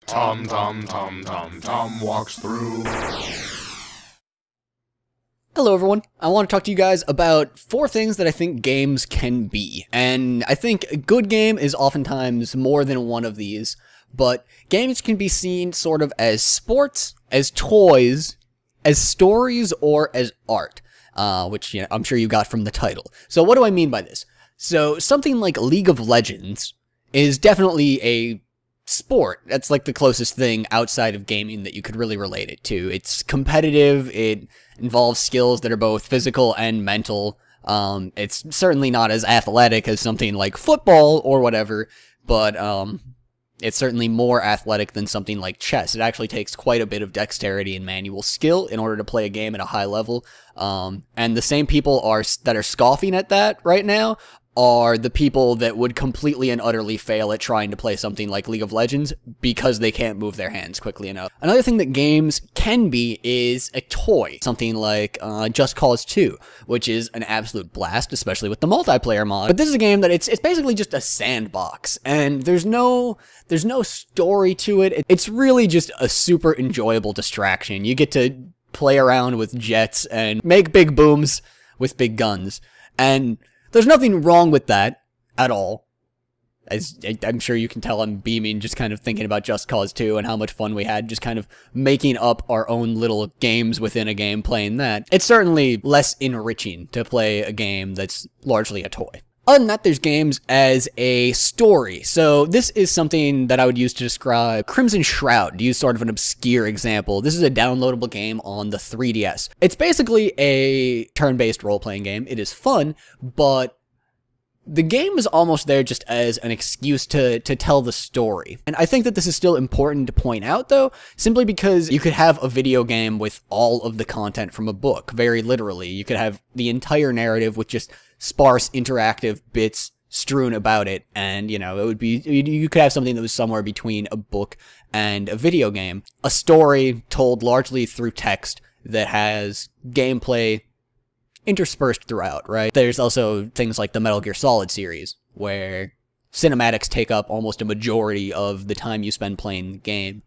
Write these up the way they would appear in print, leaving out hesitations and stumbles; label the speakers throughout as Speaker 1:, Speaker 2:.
Speaker 1: Tom walks through.
Speaker 2: Hello everyone, I want to talk to you guys about 4 things that I think games can be, and I think a good game is oftentimes more than one of these, but games can be seen sort of as sports, as toys, as stories, or as art, which I'm sure you got from the title. So what do I mean by this? So something like League of Legends is definitely a sport. That's like the closest thing outside of gaming that you could really relate it to. It's competitive, it involves skills that are both physical and mental. It's certainly not as athletic as something like football or whatever, but it's certainly more athletic than something like chess. It actually takes quite a bit of dexterity and manual skill in order to play a game at a high level. And the same people that are scoffing at that right now are the people that would completely and utterly fail at trying to play something like League of Legends because they can't move their hands quickly enough. Another thing that games can be is a toy. Something like Just Cause 2, which is an absolute blast, especially with the multiplayer mod. But this is a game that it's basically just a sandbox, and there's no story to it. It's really just a super enjoyable distraction. You get to play around with jets and make big booms with big guns, and there's nothing wrong with that at all. As I'm sure you can tell, I'm beaming just kind of thinking about Just Cause 2 and how much fun we had just kind of making up our own little games within a game playing that. It's certainly less enriching to play a game that's largely a toy. Other than that, there's games as a story. So this is something that I would use to describe Crimson Shroud, to use sort of an obscure example. This is a downloadable game on the 3DS. It's basically a turn-based role-playing game. It is fun, but the game is almost there just as an excuse to tell the story. And I think that this is still important to point out, though, simply because you could have a video game with all of the content from a book, very literally. You could have the entire narrative with just sparse interactive bits strewn about it, and it would be, you could have something that was somewhere between a book and a video game. A story told largely through text that has gameplay interspersed throughout, right? There's also things like the Metal Gear Solid series, where cinematics take up almost a majority of the time you spend playing the game.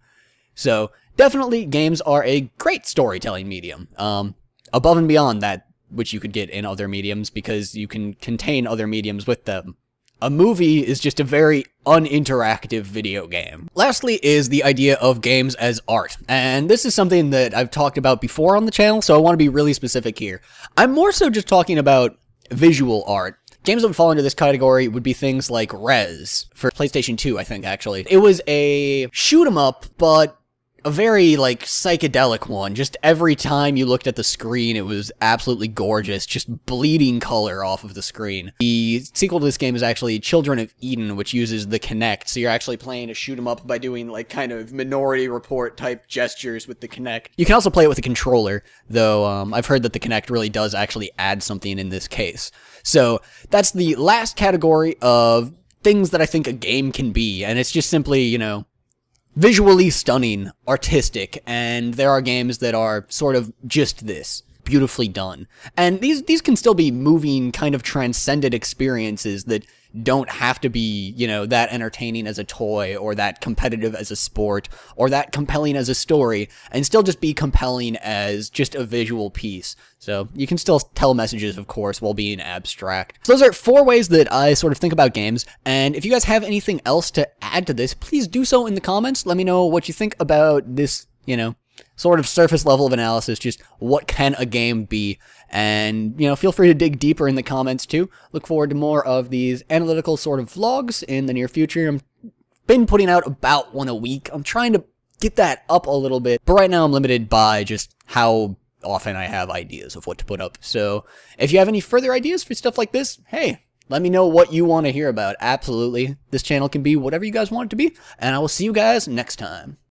Speaker 2: So definitely games are a great storytelling medium, above and beyond that which you could get in other mediums, because you can contain other mediums with them. A movie is just a very uninteractive video game. Lastly is the idea of games as art, and this is something that I've talked about before on the channel, so I want to be really specific here. I'm more so just talking about visual art. Games that would fall into this category would be things like Rez, for PlayStation 2, I think, actually. It was a shoot-'em-up, but a very, psychedelic one. Just every time you looked at the screen, it was absolutely gorgeous, just bleeding color off of the screen. The sequel to this game is actually Children of Eden, which uses the Kinect, so you're actually playing a shoot-'em-up by doing, kind of Minority Report type gestures with the Kinect. You can also play it with a controller, though I've heard that the Kinect really does actually add something in this case. So that's the last category of things that I think a game can be, and it's just simply, visually stunning, artistic, and there are games that are sort of just this, beautifully done. And these can still be moving, kind of transcendent experiences that don't have to be, that entertaining as a toy, or that competitive as a sport, or that compelling as a story, and still just be compelling as just a visual piece. So you can still tell messages, of course, while being abstract. So those are 4 ways that I sort of think about games, and if you guys have anything else to add to this, please do so in the comments. Let me know what you think about this, sort of surface level of analysis, just what can a game be, and, feel free to dig deeper in the comments too. Look forward to more of these analytical sort of vlogs in the near future. I've been putting out about 1 a week. I'm trying to get that up a little bit, but right now I'm limited by just how often I have ideas of what to put up. So if you have any further ideas for stuff like this, hey, let me know what you want to hear about. Absolutely. This channel can be whatever you guys want it to be, and I will see you guys next time.